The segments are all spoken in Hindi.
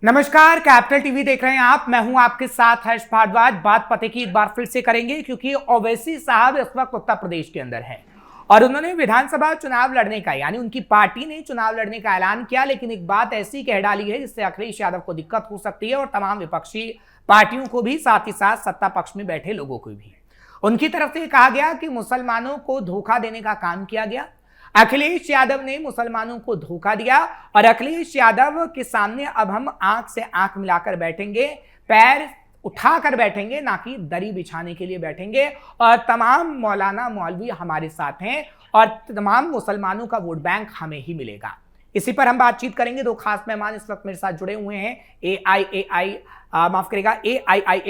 नमस्कार, कैपिटल टीवी देख रहे हैं आप। मैं हूं आपके साथ हर्ष भारद्वाज। बात पते की एक बार फिर से करेंगे क्योंकि ओवैसी साहब इस वक्त उत्तर प्रदेश के अंदर हैं और उन्होंने विधानसभा चुनाव लड़ने का यानी उनकी पार्टी ने चुनाव लड़ने का ऐलान किया, लेकिन एक बात ऐसी कह डाली है जिससे अखिलेश यादव को दिक्कत हो सकती है और तमाम विपक्षी पार्टियों को भी, साथ ही साथ सत्ता पक्ष में बैठे लोगों को भी। उनकी तरफ से कहा गया कि मुसलमानों को धोखा देने का काम किया गया। अखिलेश यादव ने मुसलमानों को धोखा दिया और अखिलेश यादव के सामने अब हम आंख से आंख मिलाकर बैठेंगे, पैर उठाकर बैठेंगे, ना कि दरी बिछाने के लिए बैठेंगे। और तमाम मौलाना मौलवी हमारे साथ हैं और तमाम मुसलमानों का वोट बैंक हमें ही मिलेगा। इसी पर हम बातचीत करेंगे। दो खास मेहमान इस वक्त मेरे साथ जुड़े हुए हैं। AIIA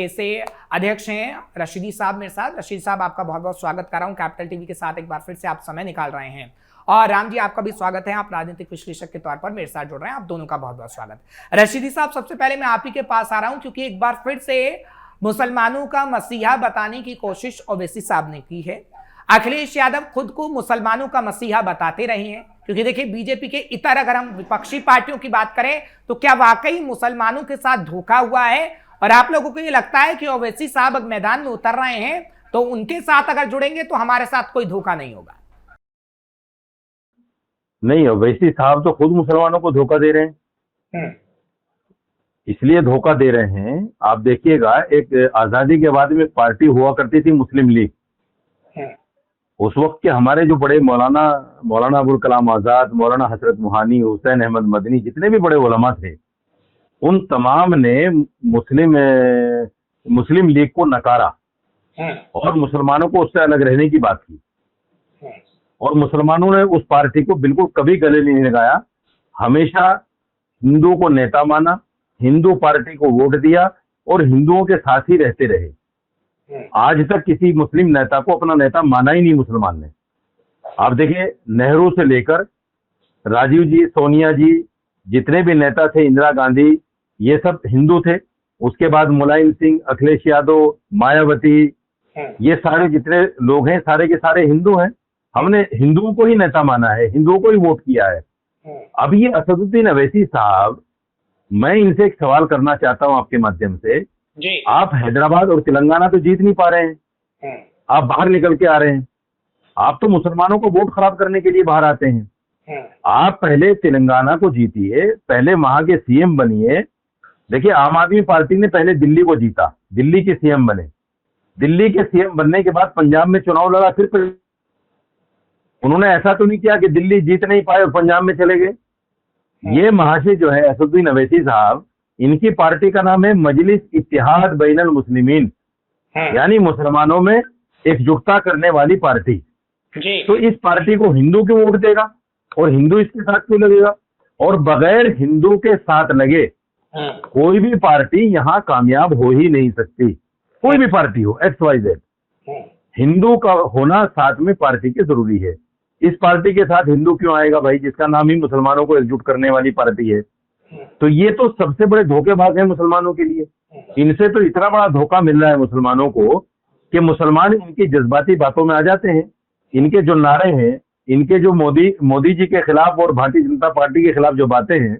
से अध्यक्ष हैं रशीदी साहब मेरे साथ। रशीद साहब, आपका बहुत बहुत स्वागत कर रहा हूं कैपिटल टीवी के साथ। एक बार फिर से आप समय निकाल रहे हैं। और राम जी, आपका भी स्वागत है। आप राजनीतिक विश्लेषक के तौर पर मेरे साथ जुड़ रहे हैं। आप दोनों का बहुत बहुत स्वागत। रशीदी साहब, सबसे पहले मैं आप ही के पास आ रहा हूं क्योंकि एक बार फिर से मुसलमानों का मसीहा बताने की कोशिश ओवैसी साहब ने की है। अखिलेश यादव खुद को मुसलमानों का मसीहा बताते रहे हैं क्योंकि देखिए, बीजेपी के इतर अगर हम विपक्षी पार्टियों की बात करें तो क्या वाकई मुसलमानों के साथ धोखा हुआ है? और आप लोगों को ये लगता है कि ओवैसी साहब अब मैदान में उतर रहे हैं तो उनके साथ अगर जुड़ेंगे तो हमारे साथ कोई धोखा नहीं होगा? नहीं, ओवैसी साहब तो खुद मुसलमानों को धोखा दे रहे हैं। इसलिए धोखा दे रहे हैं, आप देखिएगा, एक आजादी के बाद में एक पार्टी हुआ करती थी मुस्लिम लीग। उस वक्त के हमारे जो बड़े मौलाना अबुल कलाम आजाद, मौलाना हजरत मोहानी, हुसैन अहमद मदनी, जितने भी बड़े उलमा थे, उन तमाम ने मुस्लिम लीग को नकारा और मुसलमानों को उससे अलग रहने की बात की। और मुसलमानों ने उस पार्टी को बिल्कुल कभी गले नहीं लगाया, हमेशा हिंदुओं को नेता माना, हिंदू पार्टी को वोट दिया और हिंदुओं के साथ ही रहते रहे। आज तक किसी मुस्लिम नेता को अपना नेता माना ही नहीं मुसलमान ने। आप देखिए, नेहरू से लेकर राजीव जी, सोनिया जी, जितने भी नेता थे, इंदिरा गांधी, ये सब हिंदू थे। उसके बाद मुलायम सिंह, अखिलेश यादव, मायावती, ये सारे जितने लोग हैं सारे के सारे हिंदू हैं। हमने हिंदुओं को ही नेता माना है, हिंदुओं को ही वोट किया है। अब ये असदुद्दीन अवैसी साहब, मैं इनसे एक सवाल करना चाहता हूं आपके माध्यम से जी। आप हैदराबाद और तेलंगाना तो जीत नहीं पा रहे हैं, आप बाहर निकल के आ रहे हैं। आप तो मुसलमानों को वोट खराब करने के लिए बाहर आते हैं। आप पहले तेलंगाना को जीतिए, पहले वहां के सीएम बनिए। देखिए, आम आदमी पार्टी ने पहले दिल्ली को जीता, दिल्ली के सीएम बने। दिल्ली के सीएम बनने के बाद पंजाब में चुनाव लड़ा, फिर उन्होंने ऐसा तो नहीं किया कि दिल्ली जीत नहीं पाए और पंजाब में चले गए। ये महाशय जो है असदुद्दीन अवैसी साहब, इनकी पार्टी का नाम है मजलिस इत्तेहाद बैनुल मुस्लिमीन, यानी मुसलमानों में एकजुटता करने वाली पार्टी जी। तो इस पार्टी को हिंदू क्यों वोट देगा और हिंदू इसके साथ क्यों लगेगा? और बगैर हिंदू के साथ लगे कोई भी पार्टी यहाँ कामयाब हो ही नहीं सकती। कोई भी पार्टी हो, XYZ, हिंदू का होना साथ में पार्टी के जरूरी है। इस पार्टी के साथ हिंदू क्यों आएगा भाई, जिसका नाम ही मुसलमानों को एकजुट करने वाली पार्टी है? तो ये तो सबसे बड़े धोखेबाज है मुसलमानों के लिए। इनसे तो इतना बड़ा धोखा मिल रहा है मुसलमानों को कि मुसलमान इनकी जज्बाती बातों में आ जाते हैं। इनके जो नारे हैं, इनके जो मोदी जी के खिलाफ और भारतीय जनता पार्टी के खिलाफ जो बातें हैं,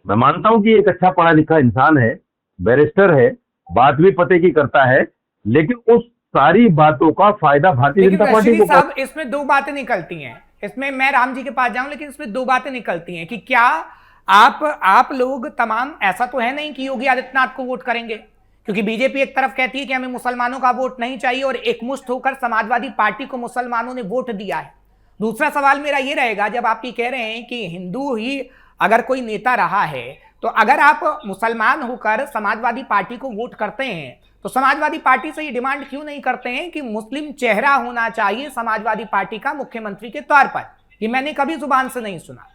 मैं मानता हूं कि एक अच्छा पढ़ा लिखा इंसान है, बैरिस्टर है, बात भी पते की करता है, लेकिन उस सारी बातों का फायदा भारतीय जनता पार्टी को। साहब, इसमें दो बातें निकलती हैं। इसमें मैं राम जी के पास जाऊं, लेकिन इसमें दो बातें निकलती हैं कि क्या आप लोग तमाम, ऐसा तो है नहीं कि योगी आदित्यनाथ को वोट करेंगे, क्योंकि बीजेपी एक तरफ कहती है कि हमें मुसलमानों का वोट नहीं चाहिए और एकमुश्त होकर समाजवादी पार्टी को मुसलमानों ने वोट दिया है। दूसरा सवाल मेरा ये रहेगा, जब आप ये कह रहे हैं कि हिंदू ही अगर कोई नेता रहा है, तो अगर आप मुसलमान होकर समाजवादी पार्टी को वोट करते हैं तो समाजवादी पार्टी से ये डिमांड क्यों नहीं करते हैं कि मुस्लिम चेहरा होना चाहिए समाजवादी पार्टी का मुख्यमंत्री के तौर पर? ये मैंने कभी जुबान से नहीं सुना।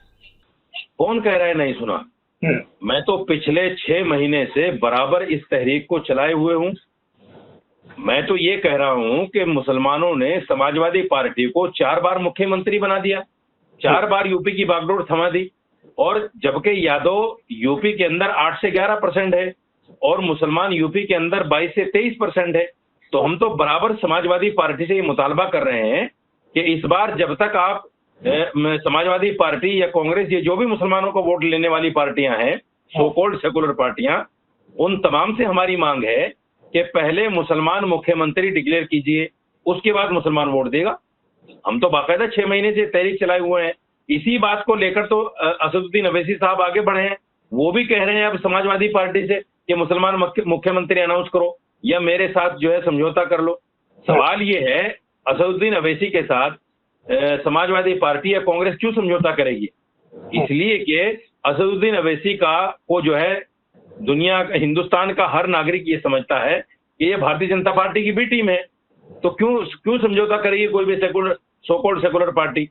कौन कह रहा है नहीं सुना? मैं तो पिछले 6 महीने से बराबर इस तहरीक को चलाए हुए हूं। मैं तो ये कह रहा हूं कि मुसलमानों ने समाजवादी पार्टी को 4 बार मुख्यमंत्री बना दिया, 4 बार यूपी की बागडोर थमा दी, और जबकि यादव यूपी के अंदर 8 से 11% है और मुसलमान यूपी के अंदर 22 से 23% है। तो हम तो बराबर समाजवादी पार्टी से ये मुतालबा कर रहे हैं कि इस बार जब तक आप समाजवादी पार्टी या कांग्रेस, ये जो भी मुसलमानों को वोट लेने वाली पार्टियां हैं, सो कॉल्ड सेकुलर पार्टियां, उन तमाम से हमारी मांग है कि पहले मुसलमान मुख्यमंत्री डिक्लेयर कीजिए, उसके बाद मुसलमान वोट देगा। हम तो बाकायदा 6 महीने से तहरीक चलाए हुए हैं। इसी बात को लेकर तो असदुद्दीन अवैसी साहब आगे बढ़े हैं। वो भी कह रहे हैं अब समाजवादी पार्टी से कि मुसलमान मुख्यमंत्री अनाउंस करो या मेरे साथ जो है समझौता कर लो। सवाल ये है, असदुद्दीन अवैसी के साथ समाजवादी पार्टी या कांग्रेस क्यों समझौता करेगी? इसलिए कि असदुद्दीन अवैसी को जो है दुनिया, हिंदुस्तान का हर नागरिक ये समझता है कि ये भारतीय जनता पार्टी की बी टीम है, तो क्यों समझौता करेगी कोई भी सो कॉल्ड सेकुलर पार्टी?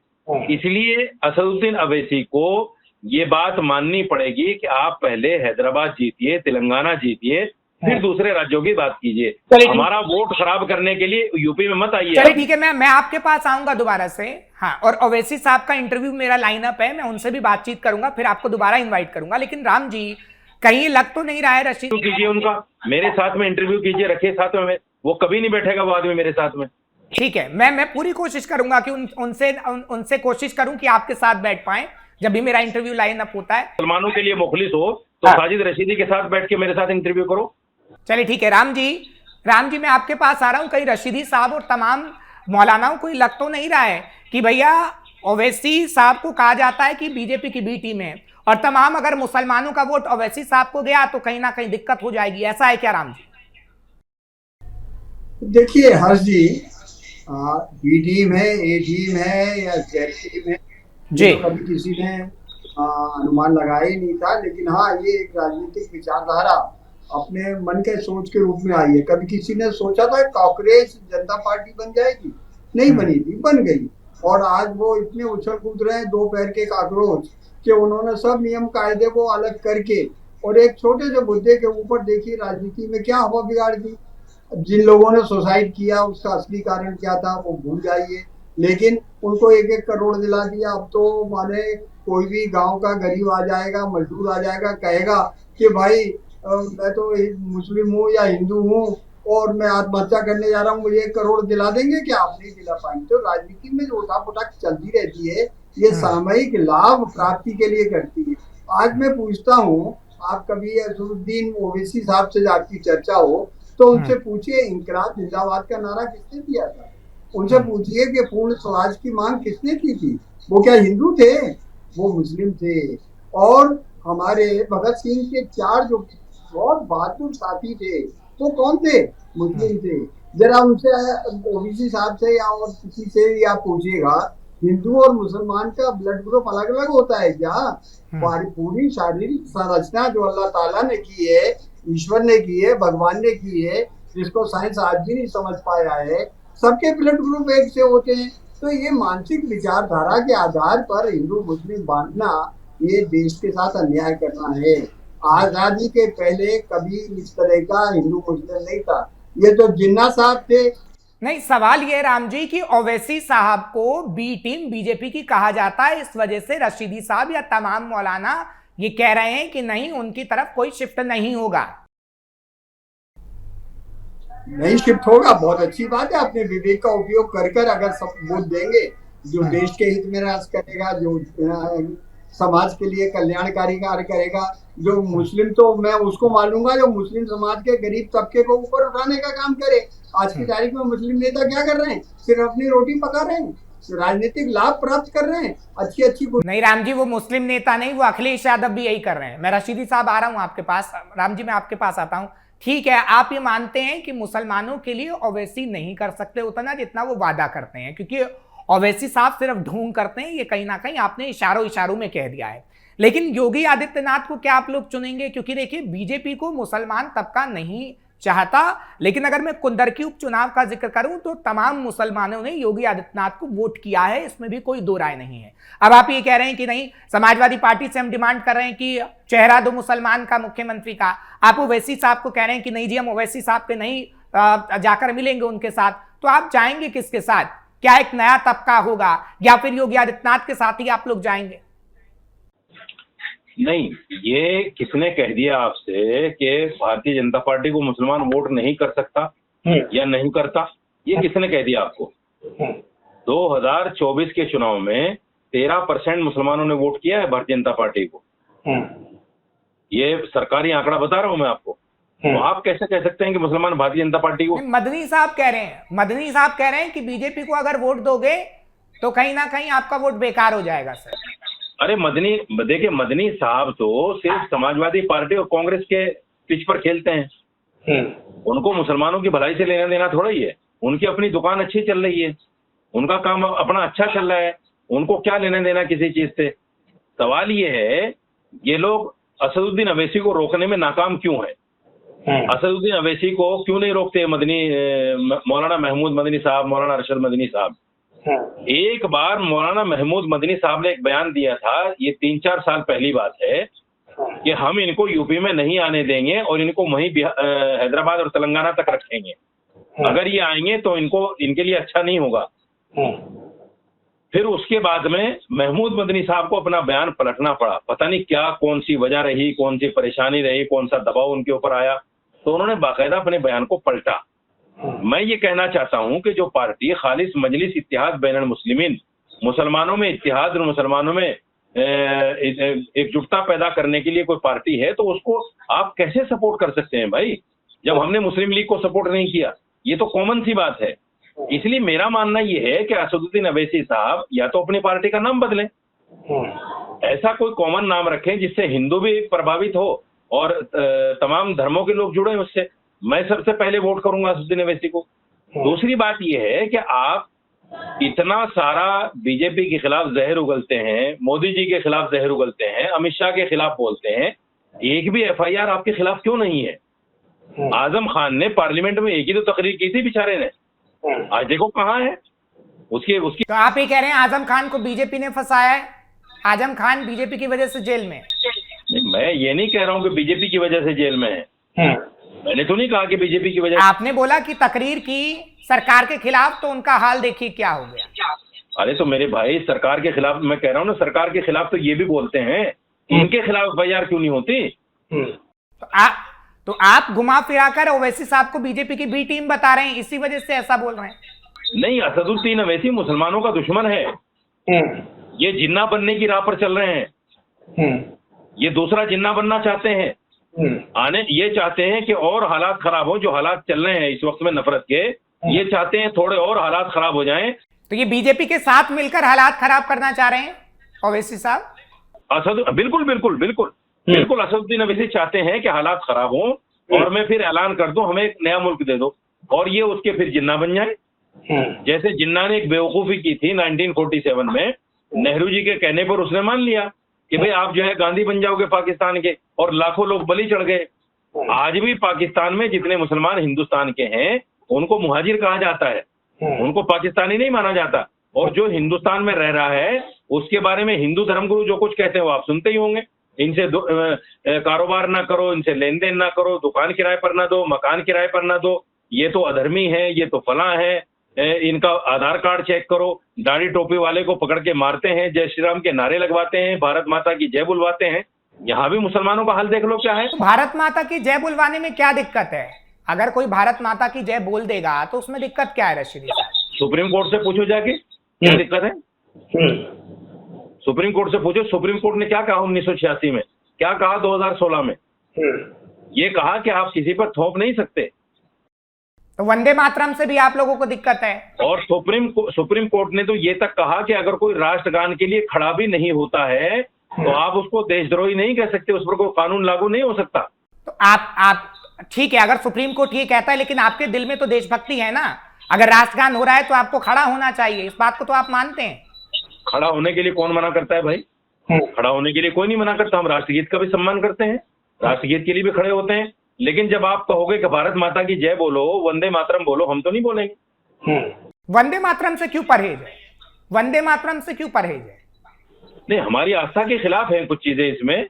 इसलिए असदुद्दीन अवैसी को ये बात माननी पड़ेगी कि आप पहले हैदराबाद जीतिए, तेलंगाना जीतिए, फिर दूसरे राज्यों की बात कीजिए। हमारा वोट खराब करने के लिए यूपी में मत आइए। चलिए ठीक है, मैं आपके पास आऊंगा दोबारा से। हाँ, और ओवैसी साहब का इंटरव्यू मेरा लाइनअप है, मैं उनसे भी बातचीत करूंगा, फिर आपको दोबारा इन्वाइट करूंगा। लेकिन राम जी, कहीं लग तो नहीं रहा है रशीद? कीजिए उनका, मेरे साथ में इंटरव्यू कीजिए, रखिए साथ में, वो कभी नहीं बैठेगा वो आदमी मेरे साथ में। ठीक है, मैं पूरी कोशिश करूंगा कि उनसे कोशिश करूं कि आपके साथ बैठ पाए जब भी मेरा इंटरव्यू लाइन अप होता है। मुसलमानों के लिए मुखलिस हो तो साजिद रशीदी के साथ बैठ के मेरे साथ इंटरव्यू करो। चलिए ठीक है राम जी, मैं आपके पास आ रहा हूं। कहीं रशीदी साहब और तमाम मौलानाओं को लग तो नहीं रहा है कि भैया ओवैसी साहब को कहा जाता है कि बीजेपी की बी टीम है, और तमाम अगर मुसलमानों का वोट ओवैसी साहब को गया तो कहीं ना कहीं दिक्कत हो जाएगी, ऐसा है क्या राम जी? देखिए हर्ष जी, बी टीम है, ए टीम है या जेड टीम है, जी, तो कभी किसी ने अनुमान लगाया ही नहीं था। लेकिन हाँ, ये एक राजनीतिक विचारधारा अपने मन के सोच के रूप में आई है। कभी किसी ने सोचा था कांग्रेस जनता पार्टी बन जाएगी? नहीं बनी थी, बन गई। और आज वो इतने उछल कूद रहे हैं दो पैर के काकरोच कि उन्होंने सब नियम कायदे को अलग करके और एक छोटे से मुद्दे के ऊपर देखिए राजनीति में क्या हवा बिगाड़ दी। जिन लोगों ने सुसाइड किया उसका असली कारण क्या था वो भूल जाइए, लेकिन उनको 1-1 करोड़ दिला दिया। अब तो माने कोई भी गांव का गरीब आ जाएगा, मजदूर आ जाएगा, कहेगा कि भाई मैं तो मुस्लिम हूँ या हिंदू हूँ और मैं आत्महत्या करने जा रहा हूँ, मुझे 1 करोड़ दिला देंगे क्या? आप नहीं दिला पाएंगे। तो राजनीति में जो उठापटक चलती रहती है ये सामयिक लाभ प्राप्ति के लिए करती है। आज मैं पूछता हूँ, आप कभी असदुद्दीन ओवैसी साहब से आपकी चर्चा हो तो उनसे पूछिए इंकलाब जिंदाबाद का नारा किसने दिया था? उनसे पूछिए कि पूर्ण स्वराज की मांग किसने की थी? वो क्या हिंदू थे? वो मुस्लिम थे। और हमारे भगत सिंह के 4 जो बहुत बहादुर साथी थे वो कौन थे? मुस्लिम थे। जरा उनसे ओबीसी साहब से या और किसी से या पूछिएगा, हिंदू और मुसलमान का ब्लड ग्रुप अलग अलग होता है क्या? पूरी शारीरिक संरचना जो अल्लाह ताला ने की है, ईश्वर ने की है, भगवान ने की है, जिसको साइंस आज भी नहीं समझ पाया है, सबके ब्लड ग्रुप एक से होते हैं। तो ये मानसिक विचारधारा के आधार पर हिंदू मुस्लिम बांटना ये देश के साथ अन्याय करना है। आजादी के पहले कभी इस तरह का हिंदू मुस्लिम नहीं था, ये तो जिन्ना साहब थे। नहीं, सवाल ये राम जी कि ओवैसी साहब को बी टीम बीजेपी की कहा जाता है, इस वजह से रशीदी साहब या तमाम मौलाना ये कह रहे हैं कि नहीं, उनकी तरफ कोई शिफ्ट नहीं होगा। नहीं शिफ्ट होगा, बहुत अच्छी बात है। अपने विवेक का उपयोग कर अगर सब वोट देंगे जो देश के हित में राज करेगा, जो समाज के लिए कल्याणकारी कार्य करेगा, जो मुस्लिम, तो मैं उसको मानूंगा जो मुस्लिम समाज के गरीब तबके को ऊपर उठाने का काम करे। आज की तारीख में मुस्लिम नेता क्या कर रहे हैं? सिर्फ अपनी रोटी पका रहे हैं, राजनीतिक लाभ प्राप्त कर रहे हैं, अच्छी नहीं राम जी, वो मुस्लिम नेता नहीं, वो अखिलेश यादव भी यही कर रहे हैं। मैं रशीदी साहब आ रहा हूं आपके पास। राम जी, मैं आपके पास आता हूं। ठीक है, आप ये मानते हैं कि मुसलमानों के लिए ओवैसी नहीं कर सकते उतना जितना वो वादा करते हैं, क्योंकि ओवैसी साहब सिर्फ ढोंग करते हैं, ये कहीं ना कहीं आपने इशारों में कह दिया है। लेकिन योगी आदित्यनाथ को क्या आप लोग चुनेंगे? क्योंकि देखिए, बीजेपी को मुसलमान तबका नहीं चाहता, लेकिन अगर मैं कुंदरकी उपचुनाव का जिक्र करूं तो तमाम मुसलमानों ने योगी आदित्यनाथ को वोट किया है, इसमें भी कोई दो राय नहीं है। अब आप ये कह रहे हैं कि नहीं, समाजवादी पार्टी से हम डिमांड कर रहे हैं कि चेहरा दो मुसलमान का मुख्यमंत्री का। आप ओवैसी साहब को कह रहे हैं कि नहीं जी, हम ओवैसी साहब के नहीं जाकर मिलेंगे उनके साथ। तो आप जाएंगे किसके साथ? क्या एक नया तबका होगा या फिर योगी आदित्यनाथ के साथ ही आप लोग जाएंगे? नहीं, ये किसने कह दिया आपसे कि भारतीय जनता पार्टी को मुसलमान वोट नहीं कर सकता या नहीं करता? ये किसने कह दिया आपको? 2024 के चुनाव में 13% मुसलमानों ने वोट किया है भारतीय जनता पार्टी को। ये सरकारी आंकड़ा बता रहा हूं मैं आपको। तो आप कैसे कह सकते हैं कि मुसलमान भारतीय जनता पार्टी को? मदनी साहब कह रहे हैं कि बीजेपी को अगर वोट दोगे तो कहीं ना कहीं आपका वोट बेकार हो जाएगा सर। अरे देखिए मदनी साहब तो सिर्फ समाजवादी पार्टी और कांग्रेस के पिच पर खेलते हैं। उनको मुसलमानों की भलाई से लेना देना थोड़ा ही है। उनकी अपनी दुकान अच्छी चल रही है, उनका काम अपना अच्छा चल रहा है, उनको क्या लेना देना किसी चीज से। सवाल ये है, ये लोग असदुद्दीन अवैसी को रोकने में नाकाम क्यों है? असदुद्दीन अवैसी को क्यों नहीं रोकते मौलाना महमूद मदनी साहब, मौलाना अरशद मदनी साहब? एक बार मौलाना महमूद मदनी साहब ने एक बयान दिया था, ये 3-4 साल पहली बात है, कि हम इनको यूपी में नहीं आने देंगे और इनको वहीं हैदराबाद और तेलंगाना तक रखेंगे। अगर ये आएंगे तो इनके लिए अच्छा नहीं होगा। फिर उसके बाद में महमूद मदनी साहब को अपना बयान पलटना पड़ा। पता नहीं क्या, कौन सी वजह रही, कौन सी परेशानी रही, कौन सा दबाव उनके ऊपर आया, तो उन्होंने बाकायदा अपने बयान को पलटा। मैं ये कहना चाहता हूं कि जो पार्टी खालिस मजलिस इत्तेहाद बैनुल मुस्लिमीन, मुसलमानों में इत्तेहाद और मुसलमानों में एकजुटता पैदा करने के लिए कोई पार्टी है, तो उसको आप कैसे सपोर्ट कर सकते हैं भाई, जब हमने मुस्लिम लीग को सपोर्ट नहीं किया? ये तो कॉमन सी बात है। इसलिए मेरा मानना ये है कि असदुद्दीन अवैसी साहब या तो अपनी पार्टी का नाम बदलें, ऐसा कोई कॉमन नाम रखें जिससे हिंदू भी प्रभावित हो और तमाम धर्मों के लोग जुड़े उससे। मैं सबसे पहले वोट करूंगा असदुद्दीन अवैसी को। दूसरी बात यह है कि आप इतना सारा बीजेपी के खिलाफ जहर उगलते हैं, मोदी जी के खिलाफ जहर उगलते हैं, अमित शाह के खिलाफ बोलते हैं, एक भी एफआईआर आपके खिलाफ क्यों नहीं है? आजम खान ने पार्लियामेंट में एक ही तो तकरीर की थी बेचारे ने, आज देखो कहाँ है उसकी। तो आप ये कह रहे हैं आजम खान को बीजेपी ने फंसाया है, आजम खान बीजेपी की वजह से जेल में? मैं ये नहीं कह रहा हूँ कि बीजेपी की वजह से जेल में है, मैंने तो नहीं कहा कि बीजेपी की वजह। आपने बोला कि तकरीर की सरकार के खिलाफ, तो उनका हाल देखिए क्या हो गया। अरे तो मेरे भाई, सरकार के खिलाफ मैं कह रहा हूँ ना, सरकार के खिलाफ तो ये भी बोलते हैं, इनके खिलाफ एफआईआर क्यों नहीं होती? तो आप घुमा फिरा कर ओवैसी साहब को बीजेपी की बी टीम बता रहे हैं, इसी वजह से ऐसा बोल रहे हैं? नहीं, असदुद्दीन अवैसी मुसलमानों का दुश्मन है, ये जिन्ना बनने की राह पर चल रहे हैं, ये दूसरा जिन्ना बनना चाहते हैं, ये चाहते हैं कि और हालात खराब हो, जो हालात चल रहे हैं इस वक्त में नफरत के, ये चाहते हैं थोड़े और हालात खराब हो जाएं। तो ये बीजेपी के साथ मिलकर हालात खराब करना चाह रहे हैं ओवैसी साहब? बिल्कुल असदुद्दीन अवैसी चाहते हैं कि हालात खराब हों और मैं फिर ऐलान कर दूं हमें एक नया मुल्क दे दो, और ये उसके फिर जिन्ना बन जाए। जैसे जिन्ना ने एक बेवकूफी की थी 1947 में, नेहरू जी के कहने पर उसने मान लिया कि भाई आप जो है गांधी बन जाओगे पाकिस्तान के, और लाखों लोग बलि चढ़ गए। आज भी पाकिस्तान में जितने मुसलमान हिंदुस्तान के हैं उनको मुहाजिर कहा जाता है, उनको पाकिस्तानी नहीं माना जाता। और जो हिंदुस्तान में रह रहा है उसके बारे में हिंदू धर्मगुरु जो कुछ कहते हैं वो आप सुनते ही होंगे, इनसे कारोबार ना करो, इनसे लेन देन ना करो, दुकान किराए पर ना दो, मकान किराए पर ना दो, ये तो अधर्मी है, ये तो फला है, इनका आधार कार्ड चेक करो, दाढ़ी टोपी वाले को पकड़ के मारते हैं, जय श्री राम के नारे लगवाते हैं, भारत माता की जय बुलवाते हैं। यहाँ भी मुसलमानों का हाल देख लो क्या है। तो भारत माता की जय बुलवाने में क्या दिक्कत है? अगर कोई भारत माता की जय बोल देगा तो उसमें दिक्कत क्या है रशीदी साहब? सुप्रीम कोर्ट से पूछो जाके क्या दिक्कत है, सुप्रीम कोर्ट से पूछो। सुप्रीम कोर्ट ने क्या कहा 1986 में, क्या कहा 2016 में? ये कहा कि आप किसी पर थोप नहीं सकते। तो वंदे मातरम से भी आप लोगों को दिक्कत है। और सुप्रीम कोर्ट ने तो ये तक कहा कि अगर कोई राष्ट्रगान के लिए खड़ा भी नहीं होता है तो आप उसको देशद्रोही नहीं कह सकते, उस पर कोई कानून लागू नहीं हो सकता। तो आप ठीक है, अगर सुप्रीम कोर्ट ये कहता है, लेकिन आपके दिल में तो देशभक्ति है ना। अगर राष्ट्रगान हो रहा है तो आपको खड़ा होना चाहिए, इस बात को तो आप मानते हैं? खड़ा होने के लिए कौन मना करता है भाई? खड़ा होने के लिए कोई नहीं मना करता। हम राष्ट्रगीत का भी सम्मान करते हैं, राष्ट्रगीत के लिए भी खड़े होते हैं, लेकिन जब आप कहोगे कि भारत माता की जय बोलो, वंदे मातरम बोलो, हम तो नहीं बोलेंगे। वंदे मातरम से क्यों परहेज है? वंदे मातरम से क्यों परहेज है? नहीं, हमारी आस्था के खिलाफ है कुछ चीजें इसमें,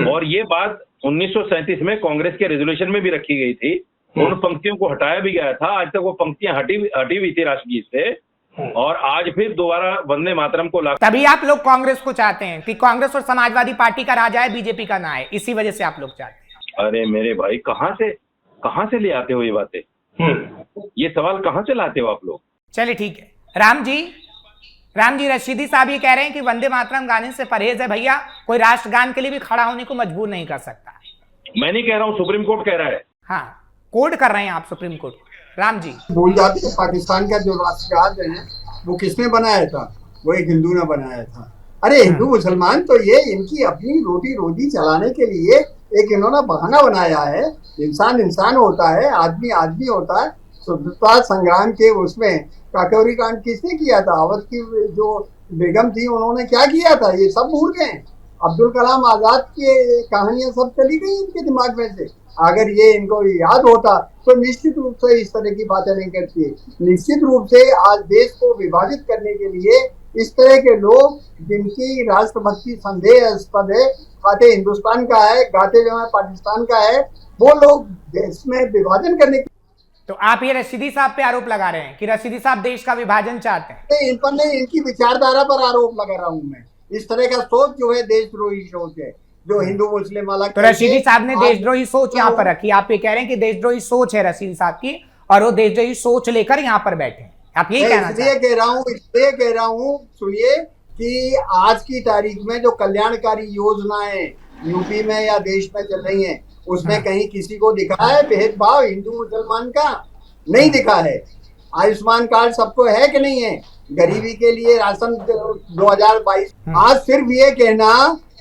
और ये बात 1937 में कांग्रेस के रेजोल्यूशन में भी रखी गई थी, उन पंक्तियों को हटाया भी गया था। आज तक वो पंक्तियां हटी हुई थी राष्ट्रगीत से, और आज फिर दोबारा वंदे मातरम को ला। तभी आप लोग कांग्रेस को चाहते हैं कि कांग्रेस और समाजवादी पार्टी का राजा है, बीजेपी का ना है, इसी वजह से आप लोग चाहते हैं। अरे मेरे भाई, कहां से ले आते हो ये बातें? ये सवाल कहां से लाते हो आप लोग? चलिए ठीक है। राम जी रशीदी साहब ये कह रहे हैं कि वंदे मातरम गाने से परहेज है भैया, कोई राष्ट्रगान के लिए भी खड़ा होने को मजबूर नहीं कर सकता। मैं नहीं कह रहा हूँ, सुप्रीम कोर्ट कह रहा है। हाँ, कोड कर रहे हैं आप सुप्रीम कोर्ट। राम जी भूल जाते हैं पाकिस्तान का जो राष्ट्रगान है वो किसने बनाया था? वो एक हिंदू ने बनाया था। अरे हिंदू मुसलमान तो ये इनकी अपनी रोटी रोजी चलाने के लिए एक इन्होंने बहाना बनाया है। इंसान इंसान होता है, आदमी आदमी होता है। स्वतंत्रता संग्राम के उसमें काकोरी कांड किसने किया था? अवध की जो बेगम थी उन्होंने क्या किया था? ये सब भूल गए। अब्दुल कलाम आजाद की कहानियां सब चली गई इनके दिमाग में से। अगर ये इनको याद होता तो निश्चित रूप से इस तरह की बातें नहीं करती। निश्चित रूप से आज देश को विभाजित करने के लिए इस तरह के लोग जिनकी राष्ट्रभक्ति संदेहास्पद है, खाते हिंदुस्तान का है, गाते जो है पाकिस्तान का है, वो लोग देश में विभाजन करने की। तो आप ये रशीदी साहब पे आरोप लगा रहे हैं कि रशीदी साहब देश का विभाजन चाहते हैं? इन पर नहीं, इनकी विचारधारा पर आरोप लगा रहा हूं मैं। इस तरह का सोच जो है देशद्रोही सोच है, जो हिंदू मुस्लिम अलग। तो रशीदी साहब ने देशद्रोही सोच यहाँ पर रखी। आप ये कह रहे हैं कि देशद्रोही सोच है रशीदी साहब की और वो देशद्रोही सोच लेकर यहाँ पर बैठे हैं, आप यही कहना चाहते हैं? इसलिए कह रहा हूँ सुनिए कि आज की तारीख में जो कल्याणकारी योजनाएं यूपी में या देश में चल रही हैं उसमें कहीं किसी को दिखा है भेदभाव हिंदू मुसलमान का? नहीं दिखा है। आयुष्मान कार्ड सबको है कि नहीं है? गरीबी के लिए राशन 2022। आज सिर्फ ये कहना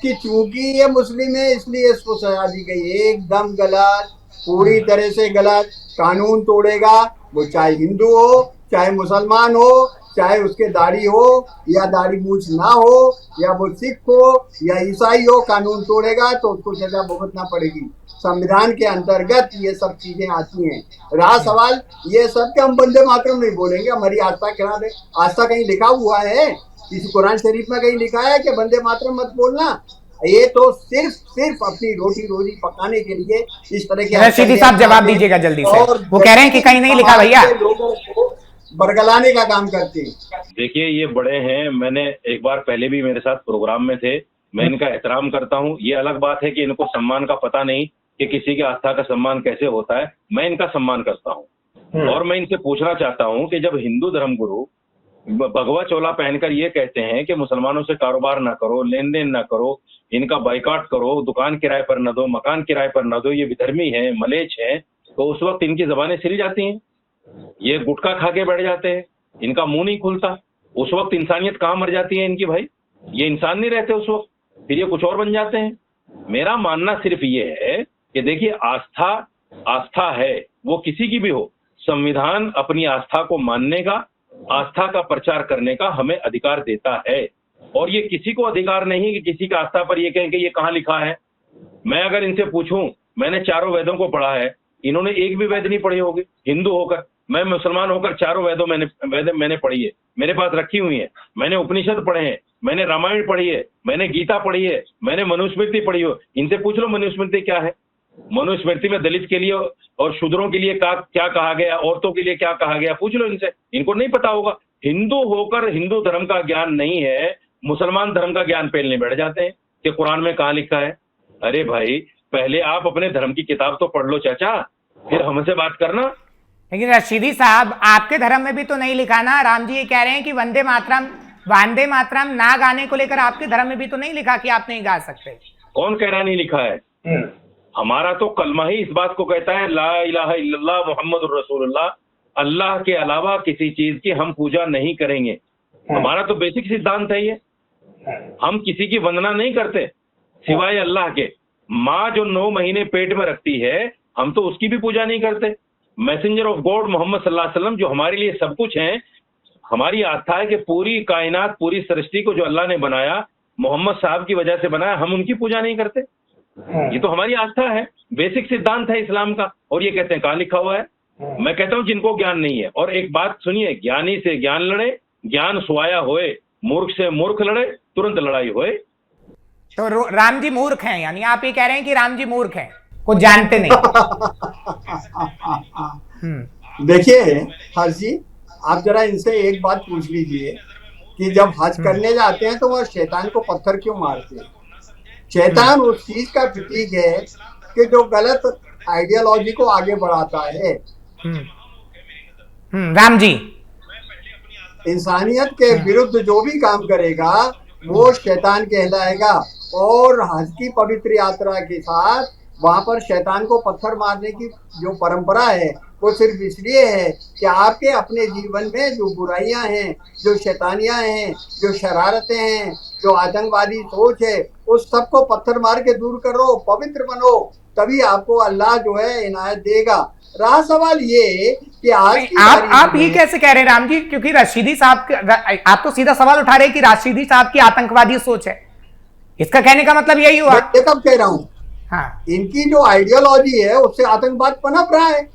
कि चूंकि ये मुस्लिम है इसलिए इसको सजा दी गई, एकदम गलत, पूरी तरह से गलत। कानून तोड़ेगा वो चाहे हिंदू हो, चाहे मुसलमान हो, चाहे उसके दाढ़ी हो या दाढ़ी मूछ ना हो, या वो सिख हो या ईसाई हो, कानून तोड़ेगा तो उसको सजा भुगतना पड़ेगी। संविधान के अंतर्गत ये सब चीजें आती हैं। रहा सवाल ये सब के हम वंदे मातरम नहीं बोलेंगे, हमारी आस्था खिला दे। आस्था कहीं लिखा हुआ है? किसी कुरान शरीफ में कहीं लिखा है कि वंदे मातरम मत बोलना? ये तो सिर्फ अपनी रोटी रोजी पकाने के लिए इस तरह के। रशीदी साहब जवाब दीजिएगा जल्दी से। वो कह रहे हैं कि कहीं नहीं लिखा भैया, लोगों को बरगलाने का काम करते हैं। देखिए ये बड़े हैं, मैंने एक बार पहले भी मेरे साथ प्रोग्राम में थे, मैं इनका एहतराम करता हूँ। ये अलग बात है कि इनको सम्मान का पता नहीं कि किसी की आस्था का सम्मान कैसे होता है। मैं इनका सम्मान करता हूँ और मैं इनसे पूछना चाहता हूँ कि जब हिंदू धर्मगुरु भगवा चोला पहनकर ये कहते हैं कि मुसलमानों से कारोबार ना करो, लेन देन ना करो, इनका बाइकआउट करो, दुकान किराए पर न दो, मकान किराए पर न दो, ये विधर्मी है, मलेच्छ है, तो उस वक्त इनकी जबानें सिल जाती हैं। ये गुटखा खा के बैठ जाते हैं, इनका मुंह नहीं खुलता। उस वक्त इंसानियत कहाँ मर जाती है इनकी? भाई ये इंसान नहीं रहते उस वक्त, फिर ये कुछ और बन जाते हैं। मेरा मानना सिर्फ ये है कि देखिए आस्था है, वो किसी की भी हो, संविधान अपनी आस्था को मानने का, आस्था का प्रचार करने का हमें अधिकार देता है। और ये किसी को अधिकार नहीं कि किसी का आस्था पर ये कहें कि ये कहाँ लिखा है। मैं अगर इनसे पूछूं, मैंने चारों वेदों को पढ़ा है, इन्होंने एक भी वेद नहीं पढ़ी होगी हिंदू होकर। मैं मुसलमान होकर चारों वेदों मैंने पढ़ी है, मेरे पास रखी हुई है। मैंने उपनिषद पढ़े हैं, मैंने रामायण पढ़ी है, मैंने गीता पढ़ी है, मैंने मनुस्मृति पढ़ी हो। इनसे पूछ लो मनुस्मृति क्या है। मनुस्मृति में दलित के लिए और शूद्रों के लिए क्या कहा गया, औरतों के लिए क्या कहा गया, पूछ लो इनसे, इनको नहीं पता होगा। हिंदू होकर हिंदू धर्म का ज्ञान नहीं है, मुसलमान धर्म का ज्ञान पेलने बैठ जाते हैं कि कुरान में कहाँ लिखा है। अरे भाई पहले आप अपने धर्म की किताब तो पढ़ लो चाचा, फिर हमसे बात करना। लेकिन रशीदी साहब आपके धर्म में भी तो नहीं लिखा ना। राम जी ये कह रहे हैं कि वंदे मातरम ना गाने को लेकर आपके धर्म में भी तो नहीं लिखा कि आप नहीं गा सकते। कौन कह रहा नहीं लिखा है? हमारा तो कलमा ही इस बात को कहता है, ला इलाहा इल्लल्लाह मुहम्मदुर रसूलुल्लाह, अल्लाह के अलावा किसी चीज की हम पूजा नहीं करेंगे। हमारा तो बेसिक सिद्धांत है ये। हम किसी की वंदना नहीं करते सिवाय अल्लाह के। माँ जो 9 महीने पेट में रखती है, हम तो उसकी भी पूजा नहीं करते। मैसेंजर ऑफ गॉड मोहम्मद सल्लल्लाहु अलैहि वसल्लम जो हमारे लिए सब कुछ हैं, हमारी आस्था है कि पूरी कायनात, पूरी सृष्टि को जो अल्लाह ने बनाया, मोहम्मद साहब की वजह से बनाया, हम उनकी पूजा नहीं करते। ये तो हमारी आस्था है, बेसिक सिद्धांत है इस्लाम का। और ये कहते हैं कहाँ लिखा हुआ है? मैं कहता हूँ जिनको ज्ञान नहीं है। और एक बात सुनिए, ज्ञानी से ज्ञान लड़े, ज्ञान सुआया होए, मूर्ख से मूर्ख लड़े, तुरंत लड़ाई होए। तो राम जी मूर्ख हैं, यानी आप ये कह रहे हैं कि राम जी मूर्ख हैं, कुछ जानते नहीं। देखिए हर्ष जी, आप जरा इनसे एक बात पूछ लीजिए कि जब हज करने जाते हैं तो वह शैतान को पत्थर क्यों मारते हैं? शैतान उस चीज का प्रतीक है कि जो गलत आइडियोलॉजी को आगे बढ़ाता है। राम जी इंसानियत के विरुद्ध जो भी काम करेगा वो शैतान कहलाएगा। और हज की पवित्र यात्रा के साथ वहां पर शैतान को पत्थर मारने की जो परंपरा है वो सिर्फ इसलिए है कि आपके अपने जीवन में जो बुराइयां हैं, जो शैतानियां हैं, जो शरारतें हैं, जो आतंकवादी सोच है, उस सब को पत्थर मार के दूर करो, पवित्र बनो, तभी आपको अल्लाह जो है इनायत देगा। रहा सवाल ये कि आज की आप ये कैसे कह रहे हैं राम जी, क्योंकि रशीदी साहब, आप तो सीधा सवाल उठा रहे हैं कि रशीदी साहब की आतंकवादी सोच है, इसका कहने का मतलब यही हुआ? मैं कब कह रहा हूँ? हाँ, इनकी जो आइडियोलॉजी है उससे आतंकवाद पनप रहा है।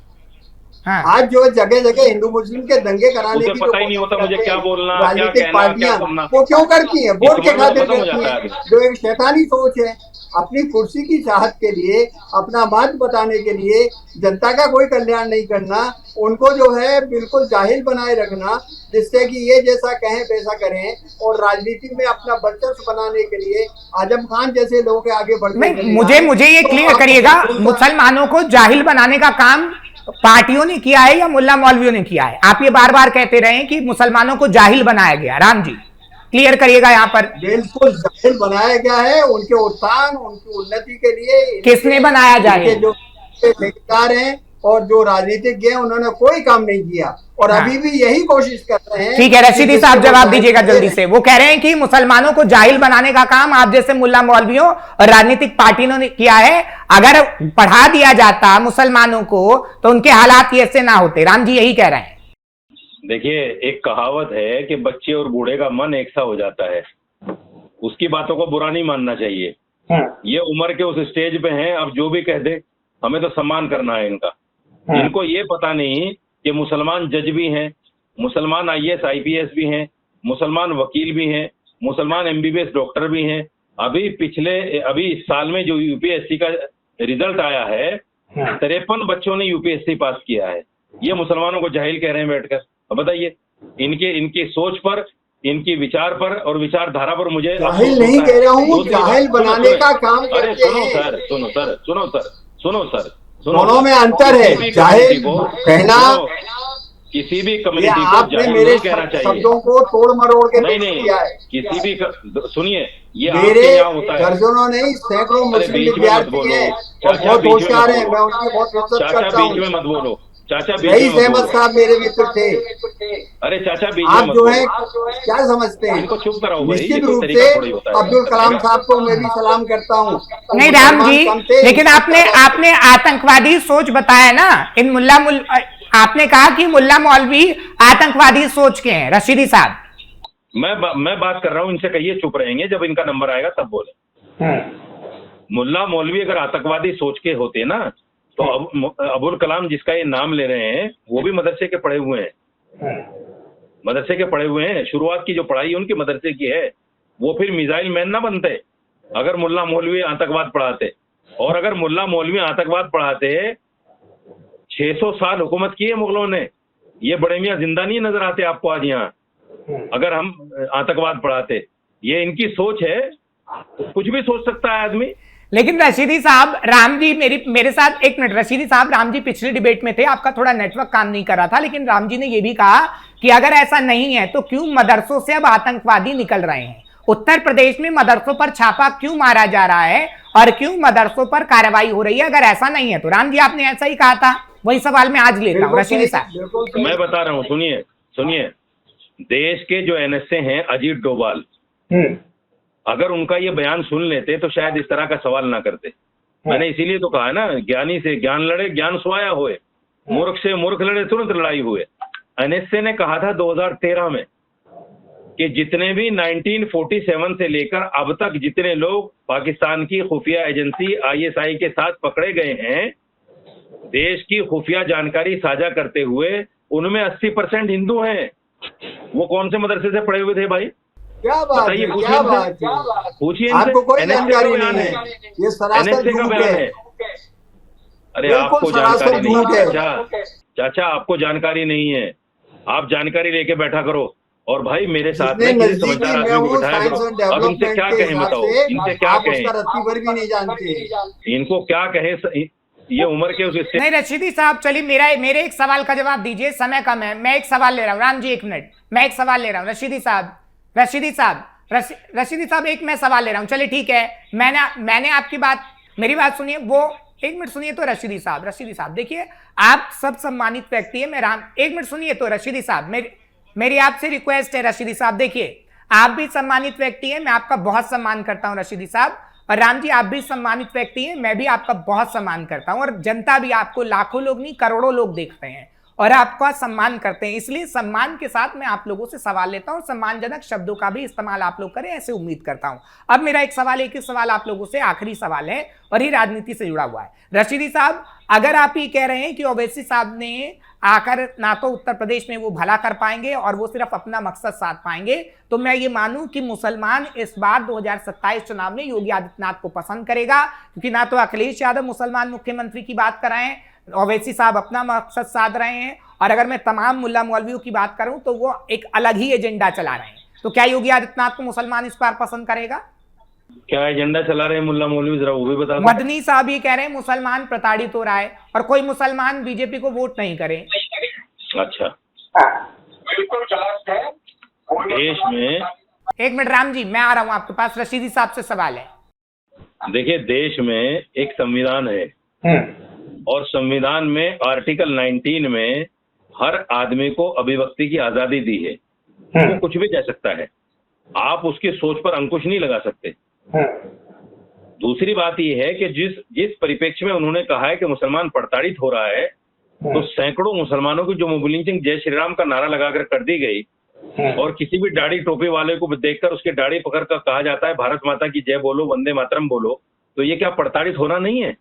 हाँ। आज जो जगह जगह हिंदू मुस्लिम के दंगे कराने की पता ही नहीं होता मुझे क्या बोलना, क्या राजनीतिक कहना, पार्टियां क्या करना। वो क्यों करती हैं? वोट के खातिर खत्म हो करती जाता हैं, है। जो एक शैतानी सोच है, अपनी कुर्सी की चाहत के लिए, अपना मत बताने के लिए, जनता का कोई कल्याण नहीं करना, उनको जो है बिल्कुल जाहिल बनाए रखना, जिससे कि ये जैसा कहें वैसा करें, और राजनीति में अपना वर्चस्व बनाने के लिए आजम खान जैसे लोगों के आगे बढ़ते। मुझे ये क्लियर करिएगा, मुसलमानों को जाहिल बनाने का काम पार्टियों ने किया है या मुल्ला मौलवियों ने किया है? आप ये बार बार कहते रहे कि मुसलमानों को जाहिल बनाया गया। राम जी क्लियर करिएगा यहाँ पर। बिल्कुल जाहिल बनाया गया है, उनके उत्थान, उनकी उन्नति के लिए। किसने बनाया जाहिल? जो ठेकेदार हैं और जो राजनीतिज्ञ हैं, उन्होंने कोई काम नहीं किया, और हाँ। अभी भी यही कोशिश कर रहे हैं। ठीक है, रशीदी साहब जवाब दीजिएगा जल्दी से। वो कह रहे हैं कि मुसलमानों को जाहिल बनाने का काम आप जैसे मुल्ला मौलवियों और राजनीतिक पार्टियों ने किया है। अगर पढ़ा दिया जाता मुसलमानों को तो उनके हालात ऐसे ना होते। राम जी यही कह रहे हैं। देखिए, एक कहावत है कि बच्चे और बूढ़े का मन एक सा हो जाता है, उसकी बातों को बुरा नहीं मानना चाहिए। ये उम्र के उस स्टेज पे हैं, अब जो भी कह दे हमें तो सम्मान करना है इनका। इनको ये पता नहीं कि मुसलमान जज भी हैं, मुसलमान IAS IPS भी हैं, मुसलमान वकील भी हैं, मुसलमान MBBS डॉक्टर भी हैं। अभी इस साल में जो UPSC का रिजल्ट आया है, 53 बच्चों ने UPSC पास किया है। ये मुसलमानों को जाहिल कह रहे हैं बैठकर। अब बताइए, इनकी सोच पर, इनकी विचार पर और विचारधारा पर मुझे जाहिल नहीं कह रहा हूँ, जाहिल बनाने का काम अरे करते हैं। सुनो सर, दोनों में अंतर है। जाहिल कहना, किसी भी ये कम्युनिटी को आपने जाहिल मेरे नहीं कहना चाहिए। शब्दों को तोड़ मरोड़ के पेश नहीं, किया है। किसी भी सुनिए, ये मेरे आपके यहाँ होता है। दर्जनों नहीं, सैकड़ों मुस्लिम बीच में मत विद्यार्थी बोलो। हैं और चाचा, बहुत बीच में होशियार मत हैं, बोलो। मैं उनकी बहुत इज्जत चाचा करता बीच में हूँ। मत बोलो। चाचा बीच रईस में मत अहमद बोलो। साहब मेरे मित्र थे। अरे चाचा बीच में आप मत जो बोलो। है क्या समझते हैं? इनको चुप कराओ भाई, ये निश्चित कोई रूप तरीका से थोड़ी होता है। अब्दुल कलाम साहब को मैं भी सलाम करता हूँ। नहीं राम जी, लेकिन आपने आतंकवादी सोच बताया ना, इन आपने कहा कि मुल्ला मौलवी आतंकवादी सोच के हैं। रशीदी साहब, मैं बात कर रहा हूँ, इनसे कहिए चुप रहेंगे, जब इनका नंबर आएगा तब बोले। मुल्ला मौलवी अगर आतंकवादी सोच के होते ना, तो अबुल कलाम जिसका ये नाम ले रहे हैं वो भी मदरसे के पढ़े हुए हैं। शुरुआत की जो पढ़ाई उनकी मदरसे की है, वो फिर मिसाइल मैन ना बनते अगर मुल्ला मौलवी आतंकवाद पढ़ाते। और अगर मुल्ला मौलवी आतंकवाद पढ़ाते, 600 साल हुकूमत की है मुगलों ने, ये बड़े मियाँ जिंदा नहीं नजर आते आपको आज यहाँ, अगर हम आतंकवाद पढ़ाते। ये इनकी सोच है, कुछ भी सोच सकता है आदमी। लेकिन रशीदी साहब, राम जी मेरे साथ एक मिनट। रशीदी साहब, राम जी पिछली डिबेट में थे, आपका थोड़ा नेटवर्क काम नहीं कर रहा था, लेकिन राम जी ने यह भी कहा कि अगर ऐसा नहीं है तो क्यों मदरसों से अब आतंकवादी निकल रहे हैं? उत्तर प्रदेश में मदरसों पर छापा क्यों मारा जा रहा है और क्यों मदरसों पर कार्रवाई हो रही है? अगर ऐसा नहीं है तो राम जी आपने ऐसा ही कहा था, वही सवाल मैं आज लेता हूँ। रशीदी साहब, मैं बता रहा हूँ, सुनिए, देश के जो NSA हैं, अजीत डोभाल, अगर उनका ये बयान सुन लेते तो शायद इस तरह का सवाल ना करते। मैंने इसीलिए तो कहा है ना, ज्ञानी से ज्ञान लड़े ज्ञान सोया हुए, मूर्ख से मूर्ख लड़े तुरंत लड़ाई हुए। NSA ने कहा था 2013 में कि जितने भी 1947 से लेकर अब तक जितने लोग पाकिस्तान की खुफिया एजेंसी ISI के साथ पकड़े गए हैं, देश की खुफिया जानकारी साझा करते हुए, उनमें 80% हिंदू हैं। वो कौन से मदरसे से पढ़े हुए थे भाई? क्या बात है, क्या बात है? पूछिए, आपको कोई जानकारी नहीं है, ये सरासर झूठ है। अरे आपको जानकारी नहीं है चाचा, आपको जानकारी नहीं है। आप जानकारी लेके बैठा करो, और भाई मेरे साथ में किसी समझदार आदमी को बिठाया करो। अब इनसे क्या कहें बताओ, इनसे क्या कहें? भी नहीं जानते, इनको क्या कहें? ये उम्र के उस नहीं रशीदी साहब, चलिए मेरे एक सवाल का जवाब दीजिए, समय कम है। मैं एक सवाल ले रहा हूँ, राम जी एक मिनट, मैं एक सवाल ले रहा हूँ। रशीदी साहब एक मैं सवाल ले रहा हूँ। चलिए ठीक है, मैंने आपकी बात, मेरी बात सुनिए। वो एक मिनट सुनिए तो रशीदी साहब देखिए, आप सब सम्मानित व्यक्ति है, एक मिनट सुनिए तो रशीदी साहब, मेरी आपसे रिक्वेस्ट है रशीदी साहब, देखिए आप भी सम्मानित व्यक्ति हैं, मैं आपका बहुत सम्मान करता हूं रशीदी साहब, और राम जी आप भी सम्मानित व्यक्ति हैं, मैं भी आपका बहुत सम्मान करता हूं, और जनता भी आपको लाखों लोग नहीं करोड़ों लोग देखते हैं और आपका सम्मान करते हैं, इसलिए सम्मान के साथ मैं आप लोगों से सवाल लेता हूं, सम्मानजनक शब्दों का भी इस्तेमाल आप लोग करें ऐसे उम्मीद करता हूं। अब मेरा एक ही सवाल आप लोगों से, आखिरी सवाल है और ये राजनीति से जुड़ा हुआ है। रशीदी साहब, अगर आप ये कह रहे हैं कि ओवैसी साहब ने आकर ना तो उत्तर प्रदेश में वो भला कर पाएंगे और वो सिर्फ अपना मकसद साध पाएंगे, तो मैं ये मानूं कि मुसलमान इस बार 2027 चुनाव में योगी आदित्यनाथ को पसंद करेगा, क्योंकि ना तो अखिलेश यादव मुसलमान मुख्यमंत्री की बात कर रहे हैं, ओवैसी साहब अपना मकसद साध रहे हैं, और अगर मैं तमाम मुल्ला मौलवियों की बात करूं तो वो एक अलग ही एजेंडा चला रहे हैं। तो क्या योगी आदित्यनाथ को मुसलमान इस बार पसंद करेगा? क्या एजेंडा चला रहे हैं मुल्ला मौलवी, जरा वो भी बता दो। मदनी साहब ये कह रहे हैं मुसलमान प्रताड़ित हो रहा है और कोई मुसलमान बीजेपी को वोट नहीं करे। अच्छा, बिल्कुल गलत है। देश में, एक मिनट राम जी, मैं आ रहा हूं आपके पास, रशीदी साहब से सवाल है। देखिए देश में एक संविधान है और संविधान में आर्टिकल 19 में हर आदमी को अभिव्यक्ति की आजादी दी है, वो कुछ भी कह सकता है, आप उसकी सोच पर अंकुश नहीं लगा सकते। दूसरी बात यह है कि जिस परिप्रेक्ष्य में उन्होंने कहा है कि मुसलमान प्रताड़ित हो रहा है, तो सैकड़ों मुसलमानों की जो मोबिलाइजिंग जय श्री राम का नारा लगाकर कर दी गई, और किसी भी दाढ़ी टोपी वाले को देखकर उसकी दाढ़ी पकड़कर कहा जाता है भारत माता की जय बोलो, वंदे मातरम बोलो, तो ये क्या प्रताड़ित होना नहीं है?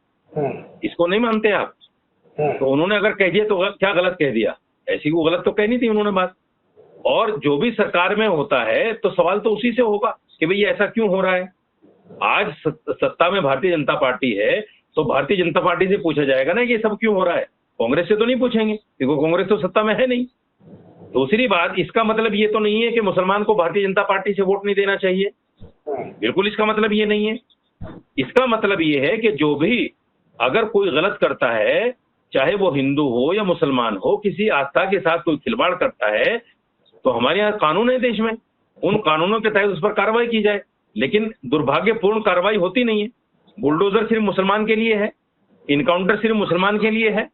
इसको नहीं मानते आप? तो उन्होंने अगर कह दिया तो क्या गलत कह दिया? ऐसी को गलत तो कहनी थी उन्होंने बात। और जो भी सरकार में होता है तो सवाल तो उसी से होगा कि भाई ऐसा क्यों हो रहा है। आज सत्ता में भारतीय जनता पार्टी है, तो भारतीय जनता पार्टी से पूछा जाएगा ना कि ये सब क्यों हो रहा है, कांग्रेस से तो नहीं पूछेंगे क्योंकि कांग्रेस तो सत्ता में है नहीं। दूसरी बात, इसका मतलब ये तो नहीं है कि मुसलमान को भारतीय जनता पार्टी से वोट नहीं देना चाहिए, बिल्कुल इसका मतलब ये नहीं है। इसका मतलब ये है कि जो भी अगर कोई गलत करता है, चाहे वो हिंदू हो या मुसलमान हो, किसी आस्था के साथ कोई खिलवाड़ करता है, तो हमारे यहाँ कानून है देश में, उन कानूनों के तहत उस पर कार्रवाई की जाए। लेकिन दुर्भाग्यपूर्ण कार्रवाई होती नहीं है। बुलडोजर सिर्फ मुसलमान के लिए है, इनकाउंटर सिर्फ मुसलमान के लिए है।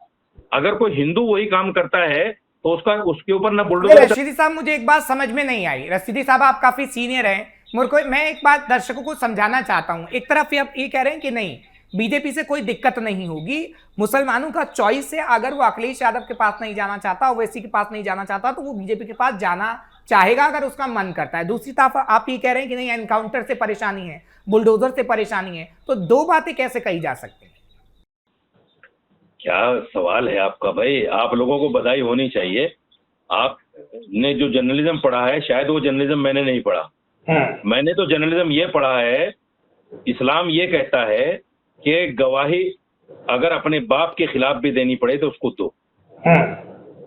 अगर कोई हिंदू वही काम करता है तो उसके ऊपर ना बुलडोजर। रशीदी साहब, मुझे एक बात समझ में नहीं आई। रशीदी साहब, आप काफी सीनियर हैं, मैं एक बात दर्शकों को समझाना चाहता हूं। एक तरफ आप ये कह रहे हैं कि नहीं, बीजेपी से कोई दिक्कत नहीं होगी, मुसलमानों का चॉइस है, अगर वो अखिलेश यादव के पास नहीं जाना चाहता, ओवैसी के पास नहीं जाना चाहता, तो वो बीजेपी के पास जाना चाहेगा अगर उसका मन करता है। दूसरी तरफ आप ये कह रहे हैं कि नहीं, एनकाउंटर से परेशानी है, बुलडोजर से परेशानी है, तो दो बातें कैसे कही जा सकती हैं? क्या सवाल है आपका भाई? आप लोगों को बधाई होनी चाहिए, आपने जो जर्नलिज्म पढ़ा है, शायद वो जर्नलिज्म मैंने नहीं पढ़ा। मैंने तो जर्नलिज्म ये पढ़ा है, इस्लाम ये कहता है कि गवाही अगर अपने बाप के खिलाफ भी देनी पड़े तो उसको दो।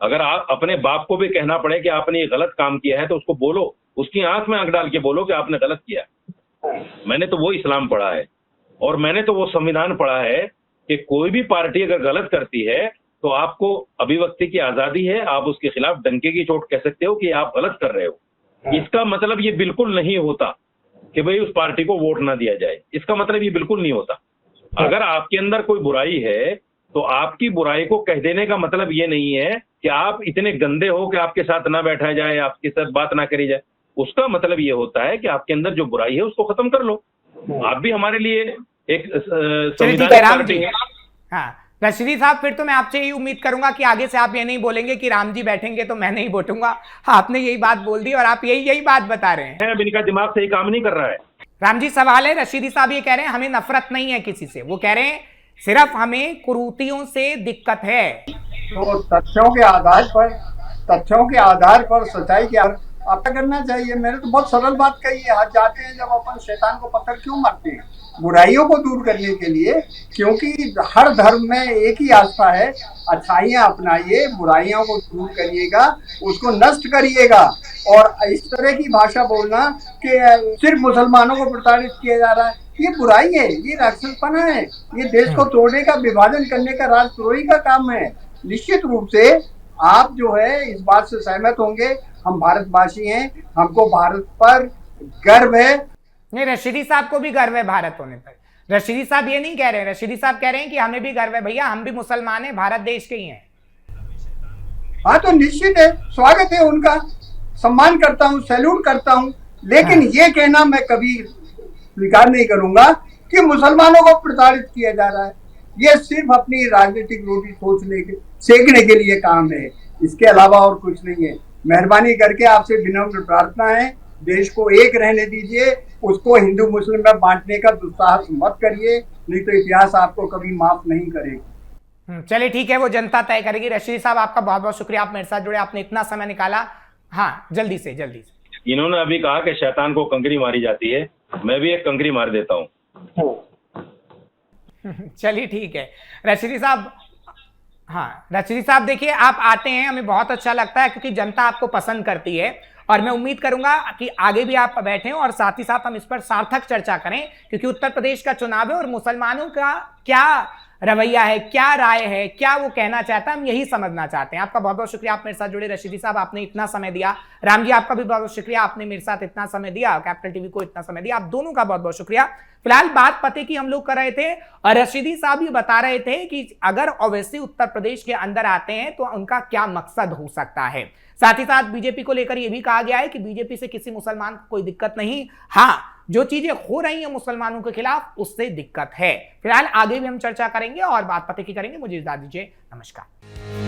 अगर आप अपने बाप को भी कहना पड़े कि आपने ये गलत काम किया है तो उसको बोलो, उसकी आंख में आंख डाल के बोलो कि आपने गलत किया। मैंने तो वो इस्लाम पढ़ा है, और मैंने तो वो संविधान पढ़ा है कि कोई भी पार्टी अगर गलत करती है तो आपको अभिव्यक्ति की आजादी है, आप उसके खिलाफ डंके की चोट कह सकते हो कि आप गलत कर रहे हो। इसका मतलब ये बिल्कुल नहीं होता कि भाई उस पार्टी को वोट ना दिया जाए, इसका मतलब ये बिल्कुल नहीं होता। अगर आपके अंदर कोई बुराई है तो आपकी बुराई को कह देने का मतलब ये नहीं है कि आप इतने गंदे हो कि आपके साथ ना बैठा जाए, आपके साथ बात ना करी जाए। उसका मतलब ये होता है कि आपके अंदर जो बुराई है उसको खत्म कर लो। आप भी हमारे लिए एक संविधानिक पार्टी है। हाँ रशीदी साहब, फिर तो मैं आपसे यही उम्मीद करूंगा कि आगे से आप ये नहीं बोलेंगे कि राम जी बैठेंगे तो मैं नहीं वोटूंगा। हाँ, आपने यही बात बोल दी और आप यही बात बता रहे हैं। अब इनका दिमाग सही काम नहीं कर रहा है। राम जी, सवाल है, रशीदी साहब ये कह रहे हैं हमें नफरत नहीं है किसी से, वो कह रहे हैं सिर्फ हमें कुरीतियों से दिक्कत है। तो तथ्यों के आधार पर सच्चाई के आप क्या करना चाहिए? मैंने तो बहुत सरल बात कही है, हाथ जाते हैं जब अपन शैतान को पत्थर क्यों मारते हैं? बुराइयों को दूर करने के लिए, क्योंकि हर धर्म में एक ही आस्था है, अच्छाइयाँ अपनाइए, बुराइयों को दूर करिएगा, उसको नष्ट करिएगा। और इस तरह की भाषा बोलना कि सिर्फ मुसलमानों को प्रताड़ित किया जा रहा है, ये बुराई है, ये राक्षसपना है, ये देश को तोड़ने का, विभाजन करने का राजद्रोही का काम है। निश्चित रूप से आप जो है इस बात से सहमत होंगे, हम भारतवासी हैं, हमको भारत पर गर्व है। नहीं, रशीदी साहब को भी गर्व है भारत होने पर। रशीदी साहब ये नहीं कह रहे हैं, रशीदी साहब कह रहे हैं कि हमें भी गर्व है भैया, हम भी मुसलमान हैं, भारत देश के ही हैं। हाँ तो निश्चित है, स्वागत है उनका, सम्मान करता हूँ, सैल्यूट करता हूँ, लेकिन ये कहना मैं कभी स्वीकार नहीं करूंगा कि मुसलमानों को प्रताड़ित किया जा रहा है। ये सिर्फ अपनी राजनीतिक रोटी सेकने के लिए काम है, इसके अलावा और कुछ नहीं है। मेहरबानी करके आपसे विनम्र प्रार्थना है, देश को एक रहने दीजिए, उसको हिंदू मुस्लिम में बांटने का दुस्साहस मत करिए, नहीं तो इतिहास आपको कभी माफ नहीं करेगा। चलिए ठीक है, वो जनता तय करेगी। रशीदी साहब आपका बहुत बहुत शुक्रिया, आप मेरे साथ जुड़े, आपने इतना समय निकाला। हाँ जल्दी से। इन्होंने अभी कहा कि शैतान को कंकरी मारी जाती है, मैं भी एक कंकरी मार देता हूँ। चलिए ठीक है रशीदी साहब। हाँ रशीदी साहब देखिए, आप आते हैं, हमें बहुत अच्छा लगता है क्योंकि जनता आपको पसंद करती है, और मैं उम्मीद करूंगा कि आगे भी आप बैठें और साथ ही साथ हम इस पर सार्थक चर्चा करें, क्योंकि उत्तर प्रदेश का चुनाव है और मुसलमानों का क्या रवैया है, क्या राय है, क्या वो कहना चाहता है, हम यही समझना चाहते हैं। आपका बहुत बहुत शुक्रिया, आप मेरे साथ जुड़े। रशीदी साहब आपने इतना समय दिया, राम जी आपका भी बहुत बहुत शुक्रिया, आपने मेरे साथ इतना समय दिया, कैपिटल टीवी को इतना समय दिया, आप दोनों का बहुत बहुत शुक्रिया। फिलहाल बात पते की हम लोग कर रहे थे और रशीदी साहब ये बता रहे थे कि अगर ओवैसी उत्तर प्रदेश के अंदर आते हैं तो उनका क्या मकसद हो सकता है। साथ ही साथ बीजेपी को लेकर यह भी कहा गया है कि बीजेपी से किसी मुसलमान को कोई दिक्कत नहीं, हाँ जो चीजें हो रही हैं मुसलमानों के खिलाफ उससे दिक्कत है। फिलहाल आगे भी हम चर्चा करेंगे और बात पते की करेंगे। मुझे इजाजत दीजिए, नमस्कार।